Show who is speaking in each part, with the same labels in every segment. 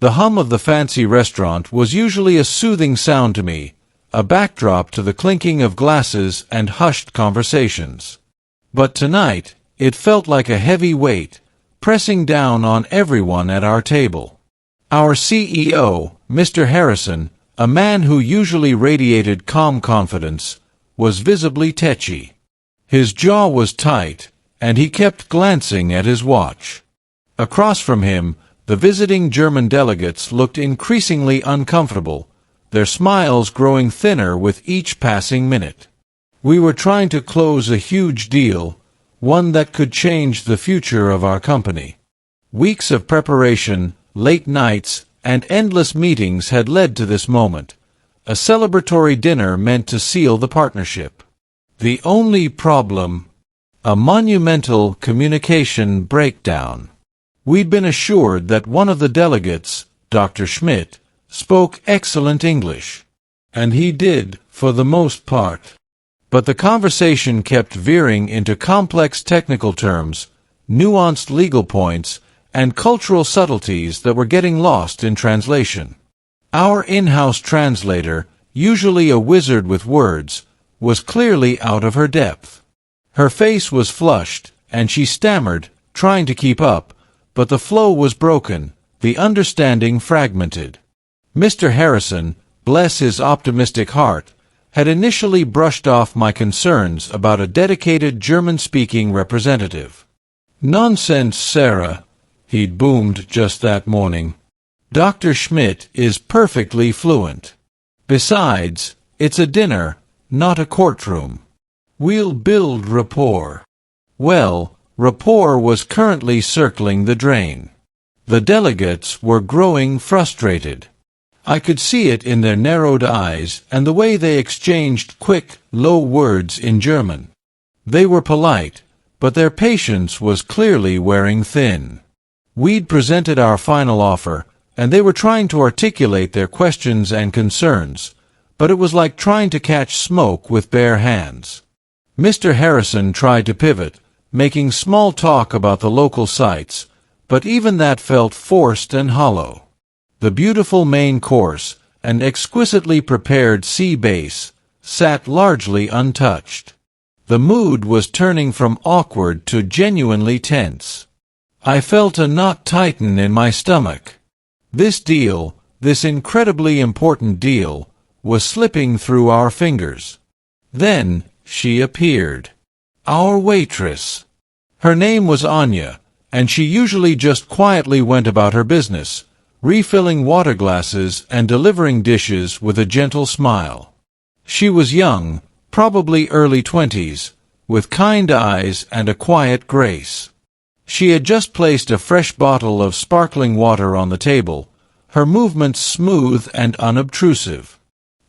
Speaker 1: The hum of the fancy restaurant was usually a soothing sound to me, a backdrop to the clinking of glasses and hushed conversations. But tonight, it felt like a heavy weight, pressing down on everyone at our table. Our CEO, Mr. Harrison, a man who usually radiated calm confidence, was visibly tetchy. His jaw was tight, and he kept glancing at his watch. Across from him, the visiting German delegates looked increasingly uncomfortable, their smiles growing thinner with each passing minute. We were trying to close a huge deal, one that could change the future of our company. Weeks of preparation, late nights, and endless meetings had led to this moment, a celebratory dinner meant to seal the partnership. The only problem: a monumental communication breakdown. We'd been assured that one of the delegates, Dr. Schmidt, spoke excellent English. And he did, for the most part. But the conversation kept veering into complex technical terms, nuanced legal points, and cultural subtleties that were getting lost in translation. Our in-house translator, usually a wizard with words, was clearly out of her depth. Her face was flushed, and she stammered, trying to keep up, but the flow was broken, the understanding fragmented. Mr. Harrison, bless his optimistic heart, had initially brushed off my concerns about a dedicated German-speaking representative. "Nonsense, Sarah," he'd boomed just that morning. "Dr. Schmidt is perfectly fluent. Besides, it's a dinner, not a courtroom. We'll build rapport." Well, rapport was currently circling the drain. The delegates were growing frustrated. I could see it in their narrowed eyes and the way they exchanged quick, low words in German. They were polite, but their patience was clearly wearing thin. We'd presented our final offer, and they were trying to articulate their questions and concerns, but it was like trying to catch smoke with bare hands. Mr. Harrison tried to pivot, making small talk about the local sites, but even that felt forced and hollow. The beautiful main course, an exquisitely prepared sea base, sat largely untouched. The mood was turning from awkward to genuinely tense. I felt a knot tighten in my stomach. This deal, this incredibly important deal, was slipping through our fingers. Then she appeared. Our waitress. Her name was Anya, and she usually just quietly went about her business, refilling water glasses and delivering dishes with a gentle smile. She was young, probably early 20s, with kind eyes and a quiet grace. She had just placed a fresh bottle of sparkling water on the table, her movements smooth and unobtrusive.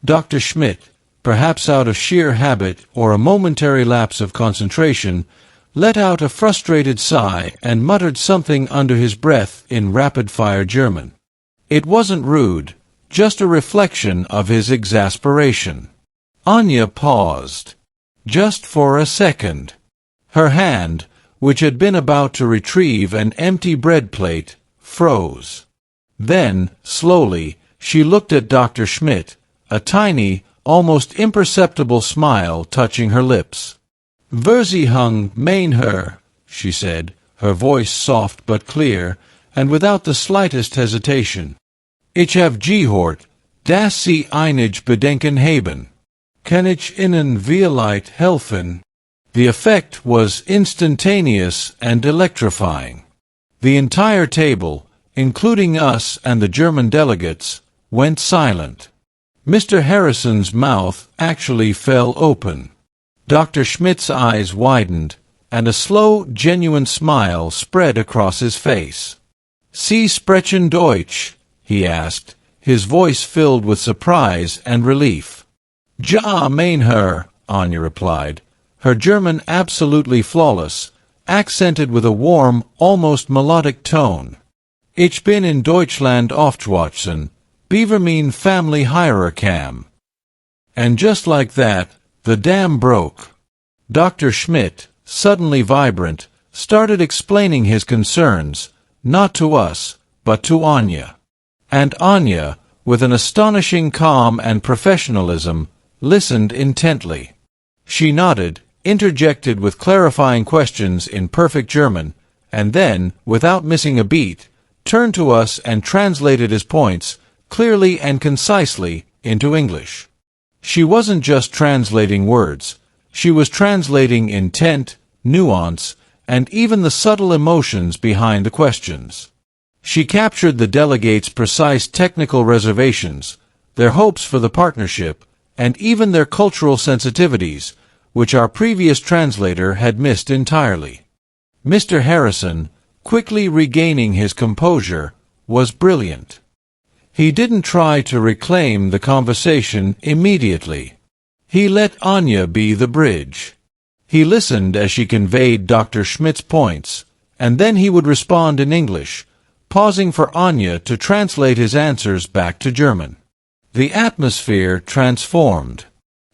Speaker 1: Dr. Schmidt, perhaps out of sheer habit or a momentary lapse of concentration, let out a frustrated sigh and muttered something under his breath in rapid-fire German. It wasn't rude, just a reflection of his exasperation. Anya paused. Just for a second. Her hand, which had been about to retrieve an empty bread plate, froze. Then, slowly, she looked at Dr. Schmidt, a tiny, almost imperceptible smile touching her lips. "Versihung mein Herr," she said, her voice soft but clear, and without the slightest hesitation. "Ich have gehört, dass Sie einige Bedenken haben. Kann ich Ihnen vielleicht helfen?" The effect was instantaneous and electrifying. The entire table, including us and the German delegates, went silent. Mr. Harrison's mouth actually fell open. Dr. Schmidt's eyes widened, and a slow, genuine smile spread across his face. "Sie sprechen Deutsch?" he asked, his voice filled with surprise and relief. "Ja, mein Herr," Anya replied, her German absolutely flawless, accented with a warm, almost melodic tone. "Ich bin in Deutschland aufgewachsen, Beaver mean family hierarcham." And just like that, the dam broke. Dr. Schmidt, suddenly vibrant, started explaining his concerns, not to us, but to Anya. And Anya, with an astonishing calm and professionalism, listened intently. She nodded, interjected with clarifying questions in perfect German, and then, without missing a beat, turned to us and translated his points, clearly and concisely, into English. She wasn't just translating words. She was translating intent, nuance, and even the subtle emotions behind the questions. She captured the delegates' precise technical reservations, their hopes for the partnership, and even their cultural sensitivities, which our previous translator had missed entirely. Mr. Harrison, quickly regaining his composure, was brilliant. He didn't try to reclaim the conversation immediately. He let Anya be the bridge. He listened as she conveyed Dr. Schmidt's points, and then he would respond in English, pausing for Anya to translate his answers back to German. The atmosphere transformed.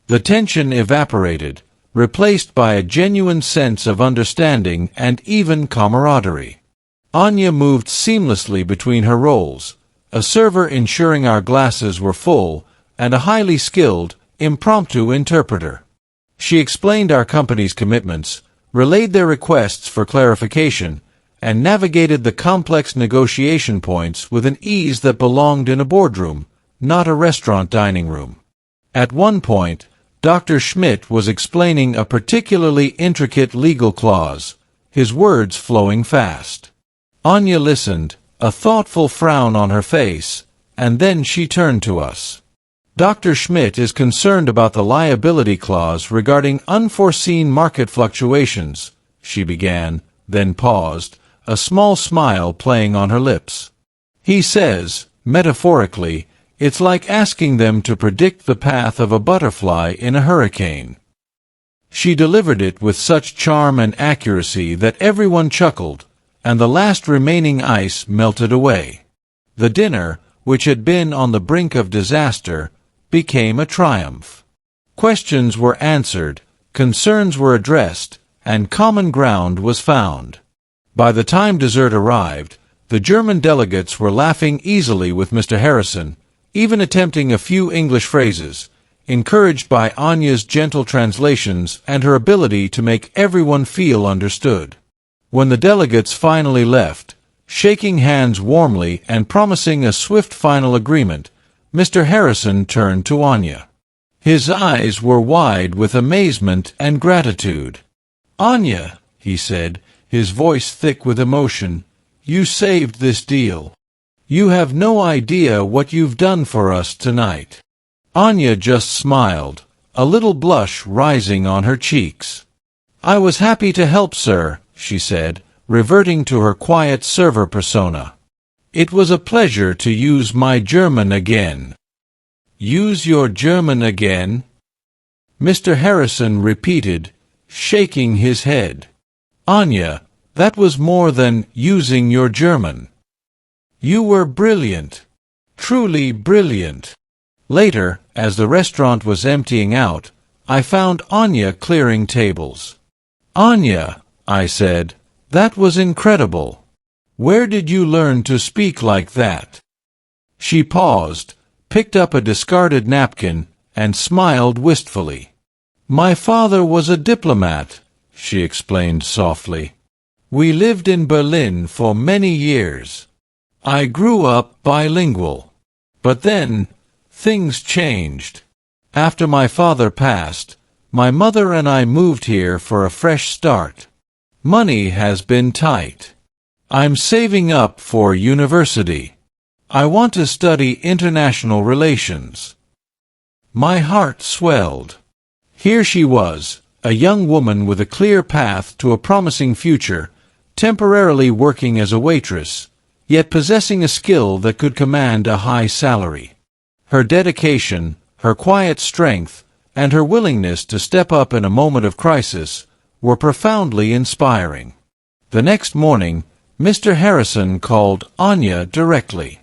Speaker 1: The tension evaporated, replaced by a genuine sense of understanding and even camaraderie. Anya moved seamlessly between her roles, a server ensuring our glasses were full, and a highly skilled, impromptu interpreter. She explained our company's commitments, relayed their requests for clarification, and navigated the complex negotiation points with an ease that belonged in a boardroom, not a restaurant dining room. At one point, Dr. Schmidt was explaining a particularly intricate legal clause, his words flowing fast. Anya listened, a thoughtful frown on her face, and then she turned to us. Dr. Schmidt is concerned about the liability clause regarding unforeseen market fluctuations, she began, then paused, a small smile playing on her lips. He says, metaphorically, it's like asking them to predict the path of a butterfly in a hurricane. She delivered it with such charm and accuracy that everyone chuckled, and the last remaining ice melted away. The dinner, which had been on the brink of disaster, became a triumph. Questions were answered, concerns were addressed, and common ground was found. By the time dessert arrived, the German delegates were laughing easily with Mr. Harrison, even attempting a few English phrases, encouraged by Anya's gentle translations and her ability to make everyone feel understood. When the delegates finally left, shaking hands warmly and promising a swift final agreement, Mr. Harrison turned to Anya. His eyes were wide with amazement and gratitude. "Anya," he said, his voice thick with emotion, "you saved this deal. You have no idea what you've done for us tonight." Anya just smiled, a little blush rising on her cheeks. "I was happy to help, sir," she said, reverting to her quiet server persona. "It was a pleasure to use my German again." "Use your German again?" Mr. Harrison repeated, shaking his head. "Anya, that was more than using your German. You were brilliant. Truly brilliant." Later, as the restaurant was emptying out, I found Anya clearing tables. "Anya," I said, "that was incredible. Where did you learn to speak like that?" She paused, picked up a discarded napkin, and smiled wistfully. "My father was a diplomat," she explained softly. "We lived in Berlin for many years. I grew up bilingual. But then, things changed. After my father passed, my mother and I moved here for a fresh start. Money has been tight. I'm saving up for university. I want to study international relations." My heart swelled. Here she was, a young woman with a clear path to a promising future, temporarily working as a waitress, yet possessing a skill that could command a high salary. Her dedication, her quiet strength, and her willingness to step up in a moment of crisis were profoundly inspiring. The next morning, Mr. Harrison called Anya directly.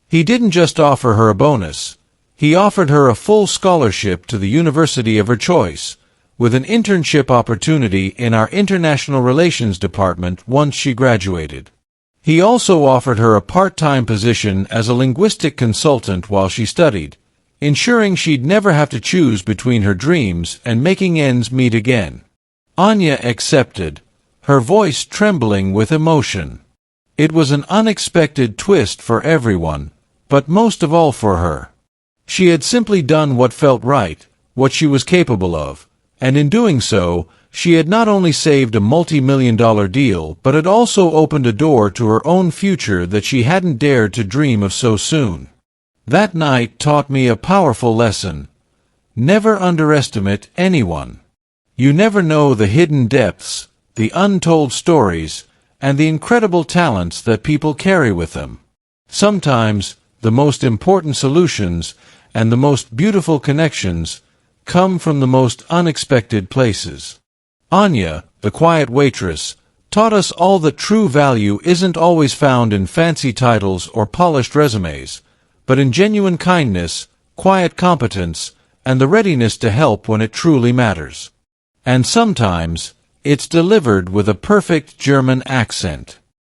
Speaker 1: He didn't just offer her a bonus. He offered her a full scholarship to the university of her choice, with an internship opportunity in our International Relations Department once she graduated. He also offered her a part-time position as a linguistic consultant while she studied, ensuring she'd never have to choose between her dreams and making ends meet again. Anya accepted, her voice trembling with emotion. It was an unexpected twist for everyone, but most of all for her. She had simply done what felt right, what she was capable of, and in doing so, she had not only saved a multi-million-dollar deal, but had also opened a door to her own future that she hadn't dared to dream of so soon. That night taught me a powerful lesson. Never underestimate anyone. You never know the hidden depths, the untold stories, and the incredible talents that people carry with them. Sometimes, the most important solutions and the most beautiful connections come from the most unexpected places. Anya, the quiet waitress, taught us all that true value isn't always found in fancy titles or polished resumes, but in genuine kindness, quiet competence, and the readiness to help when it truly matters. And sometimes, it's delivered with a perfect German accent.